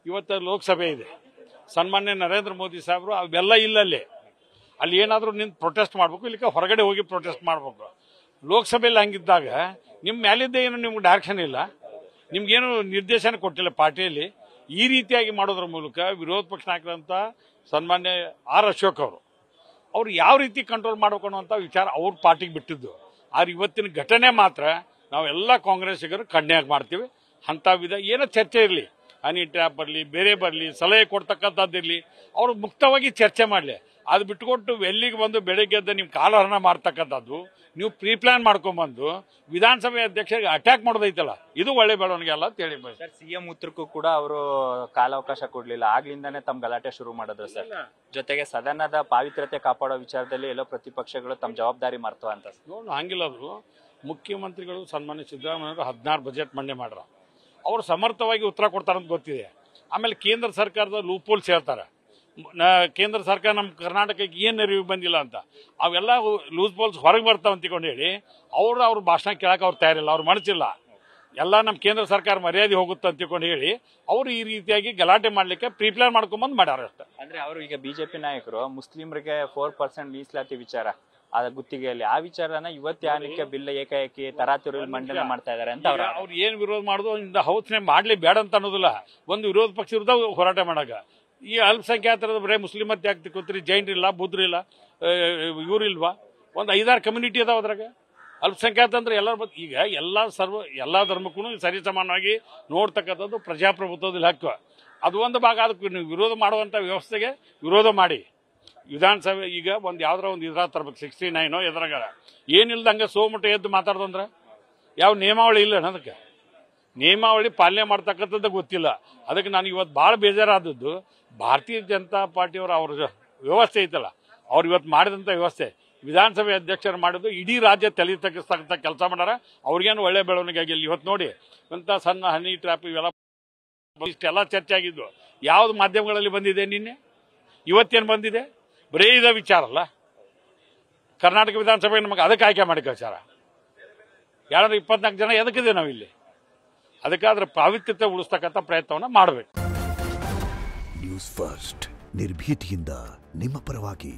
ಇವತ್ತು ಲೋಕಸಭೆ ಇದೆ, ಸನ್ಮಾನ್ಯ ನರೇಂದ್ರ ಮೋದಿ ಸಾಹೇಬರು ಅವೆಲ್ಲ ಇಲ್ಲಲ್ಲಿ ಅಲ್ಲಿ ಏನಾದರೂ ನಿಂತು ಪ್ರೊಟೆಸ್ಟ್ ಮಾಡಬೇಕು, ಇಲ್ಲಿಕ ಹೊರಗಡೆ ಹೋಗಿ ಪ್ರೊಟೆಸ್ಟ್ ಮಾಡಬೇಕು. ಲೋಕಸಭೆಯಲ್ಲಿ ಹಂಗಿದ್ದಾಗ ನಿಮ್ಮ ಮೇಲಿದ್ದ ಏನು ನಿಮ್ಗೆ ಡೈರೆಕ್ಷನ್ ಇಲ್ಲ, ನಿಮ್ಗೇನು ನಿರ್ದೇಶನ ಕೊಟ್ಟಿಲ್ಲ ಪಾರ್ಟಿಯಲ್ಲಿ. ಈ ರೀತಿಯಾಗಿ ಮಾಡೋದ್ರ ಮೂಲಕ ವಿರೋಧ ಪಕ್ಷ ನಾಯಕರಂತ ಸನ್ಮಾನ್ಯ ಆರ್ ಅಶೋಕ್ ಅವರು ಯಾವ ರೀತಿ ಕಂಟ್ರೋಲ್ ಮಾಡಬೇಕು ಅನ್ನುವಂಥ ವಿಚಾರ ಅವ್ರ ಪಾರ್ಟಿಗೆ ಬಿಟ್ಟಿದ್ದು. ಆದ್ರೆ ಇವತ್ತಿನ ಘಟನೆ ಮಾತ್ರ ನಾವೆಲ್ಲ ಕಾಂಗ್ರೆಸ್ಸಿಗರು ಖಂಡನೆ ಮಾಡ್ತೀವಿ. ಅಂಥ ಏನೋ ಚರ್ಚೆ ಇರಲಿ, ಹನಿ ಟ್ರ್ಯಾಪ್ ಬರಲಿ, ಬೇರೆ ಬರಲಿ, ಸಲಹೆ ಕೊಡ್ತಕ್ಕಂಥದ್ದಿರಲಿ, ಅವರು ಮುಕ್ತವಾಗಿ ಚರ್ಚೆ ಮಾಡಲಿ. ಅದು ಬಿಟ್ಕೊಟ್ಟು ಎಲ್ಲಿಗೆ ಬಂದು ಬೆಳಗ್ಗೆ ಎದ್ದು ನಿಮ್ಮ ಕಾಲಹರಣ ಮಾಡ್ತಕ್ಕಂಥದ್ದು, ನೀವು ಪ್ರೀ ಪ್ಲಾನ್ ಮಾಡ್ಕೊಂಡ್ಬಂದು ವಿಧಾನಸಭೆ ಅಧ್ಯಕ್ಷರಿಗೆ ಅಟ್ಯಾಕ್ ಮಾಡೋದೈತಲ್ಲ, ಇದು ಒಳ್ಳೆ ಬೆಳವಣಿಗೆ ಅಲ್ಲ ಅಂತ ಹೇಳಿ. ಸರ್, ಸಿಎಂ ಉತ್ತರಕ್ಕೂ ಕೂಡ ಅವರು ಕಾಲಾವಕಾಶ ಕೊಡ್ಲಿಲ್ಲ, ಆಗ್ಲಿಂದಾನೇ ತಮ್ಮ ಗಲಾಟೆ ಶುರು ಮಾಡಿದ್ರು ಸರ್. ಜೊತೆಗೆ ಸದನದ ಪಾವಿತ್ರ್ಯತೆ ಕಾಪಾಡೋ ವಿಚಾರದಲ್ಲಿ ಎಲ್ಲೋ ಪ್ರತಿಪಕ್ಷಗಳು ತಮ್ಮ ಜವಾಬ್ದಾರಿ ಮರ್ತವ ಅಂತ ನೋಡು. ಹಂಗಿಲ್ಲ, ಅದು ಮುಖ್ಯಮಂತ್ರಿಗಳು ಸನ್ಮಾನ್ಯ ಸಿದ್ದರಾಮಯ್ಯವರು 16 ಬಜೆಟ್ ಮಂಡನೆ ಮಾಡ್ರ, ಅವರು ಸಮರ್ಥವಾಗಿ ಉತ್ತರ ಕೊಡ್ತಾರಂತ ಗೊತ್ತಿದೆ. ಆಮೇಲೆ ಕೇಂದ್ರ ಸರ್ಕಾರದ ಲೂಪೋಲ್ಸ್ ಹೇಳ್ತಾರೆ, ಕೇಂದ್ರ ಸರ್ಕಾರ ನಮ್ಮ ಕರ್ನಾಟಕಕ್ಕೆ ಏನು ನೆರವು ಬಂದಿಲ್ಲ ಅಂತ. ಅವೆಲ್ಲ ಲೂಸ್ ಬೋಲ್ಸ್ ಹೊರಗೆ ಬರ್ತಾವ ಅಂತಿಕೊಂಡು ಹೇಳಿ ಅವ್ರ ಭಾಷಣ ಕೇಳಕ್ಕೆ ಅವ್ರು ತಯಾರಿಲ್ಲ, ಅವ್ರು ಮನಸ್ಸಿಲ್ಲ. ಎಲ್ಲ ನಮ್ಮ ಕೇಂದ್ರ ಸರ್ಕಾರ ಮರ್ಯಾದೆ ಹೋಗುತ್ತೆ ಅಂತಿಕೊಂಡು ಹೇಳಿ ಅವರು ಈ ರೀತಿಯಾಗಿ ಗಲಾಟೆ ಮಾಡ್ಲಿಕ್ಕೆ ಪ್ರೀ ಪ್ಲಾನ್ ಮಾಡ್ಕೊಂಬಂದು ಮಾಡ್ಯಾರ ಅಷ್ಟೇ. ಅಂದ್ರೆ ಅವರು ಈಗ ಬಿಜೆಪಿ ನಾಯಕರು ಮುಸ್ಲಿಮರಿಗೆ 4% ಮೀಸಲಾತಿ ವಿಚಾರ ಅದ ಗುತ್ತಿಗೆಯಲ್ಲಿ ಆ ವಿಚಾರನ ಇವತ್ತು ಬಿಲ್ ಏಕಾಏಕಿ ತರಾತುರಿಯಲ್ಲಿ ಮಂಡನೆ ಮಾಡ್ತಾ ಇದಾರೆ ಅಂತ ಅವ್ರು ಏನ್ ವಿರೋಧ ಮಾಡೋದು ಇಂದ ಹೌಸ್ನೆ ಮಾಡ್ಲಿ ಬೇಡ ಅಂತ ಅನ್ನೋದಿಲ್ಲ. ಒಂದು ವಿರೋಧ ಪಕ್ಷ ವಿರುದ್ಧ ಹೋರಾಟ ಮಾಡಾಗ ಈ ಅಲ್ಪಸಂಖ್ಯಾತರದ ಬರೇ ಮುಸ್ಲಿಂ ಮತ್ತೆ ಆಗ್ತಿ ಕೂತ್ರಿ, ಜೈನರಿಲ್ಲ, ಬುದ್ಧರಿಲ್ಲ, ಇವ್ರಿಲ್ವಾ, ಒಂದು 5-6 ಕಮ್ಯುನಿಟಿ ಅದಾವ ಅದ್ರಾಗ. ಅಲ್ಪಸಂಖ್ಯಾತ ಅಂದ್ರೆ ಎಲ್ಲರ ಈಗ ಎಲ್ಲಾ ಧರ್ಮಕ್ಕೂ ಸರಿ ಸಮಾನವಾಗಿ ನೋಡ್ತಕ್ಕಂಥದ್ದು ಪ್ರಜಾಪ್ರಭುತ್ವದಲ್ಲಿ ಹಕ್ಕು. ಅದು ಒಂದು ಭಾಗ. ಅದಕ್ಕೆ ನೀವು ವಿರೋಧ ಮಾಡುವಂಥ ವ್ಯವಸ್ಥೆಗೆ ವಿರೋಧ ಮಾಡಿ. ವಿಧಾನಸಭೆ ಈಗ ಒಂದು ಯಾವ್ದಾರ ಒಂದು ಇದ್ರಾಗ ತರ್ಬೇಕು, 69 ಎದ್ರಾಗ ಏನಿಲ್ದಂಗೆ ಸೋಮಟ ಎದ್ದು ಮಾತಾಡ್ದಂದ್ರೆ ಯಾವ ನಿಯಮಾವಳಿ ಇಲ್ಲ. ಅದಕ್ಕೆ ನಿಯಮಾವಳಿ ಪಾಲನೆ ಮಾಡ್ತಕ್ಕಂಥದ್ದು ಗೊತ್ತಿಲ್ಲ. ಅದಕ್ಕೆ ನಾನು ಇವತ್ತು ಭಾಳ ಬೇಜಾರಾದದ್ದು ಭಾರತೀಯ ಜನತಾ ಪಾರ್ಟಿಯವರು ಅವ್ರ ವ್ಯವಸ್ಥೆ ಐತಲ್ಲ, ಅವ್ರು ಇವತ್ತು ಮಾಡಿದಂಥ ವ್ಯವಸ್ಥೆ, ವಿಧಾನಸಭೆ ಅಧ್ಯಕ್ಷರು ಮಾಡಿದ್ದು ಇಡೀ ರಾಜ್ಯ ತಲೆ ತಗ್ಗಿಸ್ತಕ್ಕಂಥ ಕೆಲಸ ಮಾಡ್ಯಾರ. ಅವ್ರಿಗೇನು ಒಳ್ಳೆ ಬೆಳವಣಿಗೆ ಆಗಿಲ್ಲ. ಇವತ್ತು ನೋಡಿ ಇಂಥ ಸಣ್ಣ ಹನಿ ಟ್ರ್ಯಾಪ್ ಇವೆಲ್ಲ ಇಷ್ಟೆಲ್ಲ ಚರ್ಚೆ ಆಗಿದ್ದು ಯಾವ್ದು ಮಾಧ್ಯಮಗಳಲ್ಲಿ ಬಂದಿದೆ? ನಿನ್ನೆ ಇವತ್ತೇನು ಬಂದಿದೆ? ಬರೀ ಇದ ವಿಚಾರ ಅಲ್ಲ. ಕರ್ನಾಟಕ ವಿಧಾನಸಭೆ ನಮಗೆ ಅದಕ್ಕೆ ಆಯ್ಕೆ ಮಾಡಿ ಕಳ್ಸಾರ. 224 ಜನ ಎದಕ್ಕಿದೆ ನಾವಿಲ್ಲಿ. ಅದಕ್ಕಾದ್ರೆ ಪಾವಿತ್ರ್ಯತೆ ಉಳಿಸ್ತಕ್ಕಂಥ ಪ್ರಯತ್ನವನ್ನು ಮಾಡಬೇಕು. ನ್ಯೂಸ್ ಫಸ್ಟ್, ನಿರ್ಭೀತಿಯಿಂದ ನಿಮ್ಮ ಪರವಾಗಿ.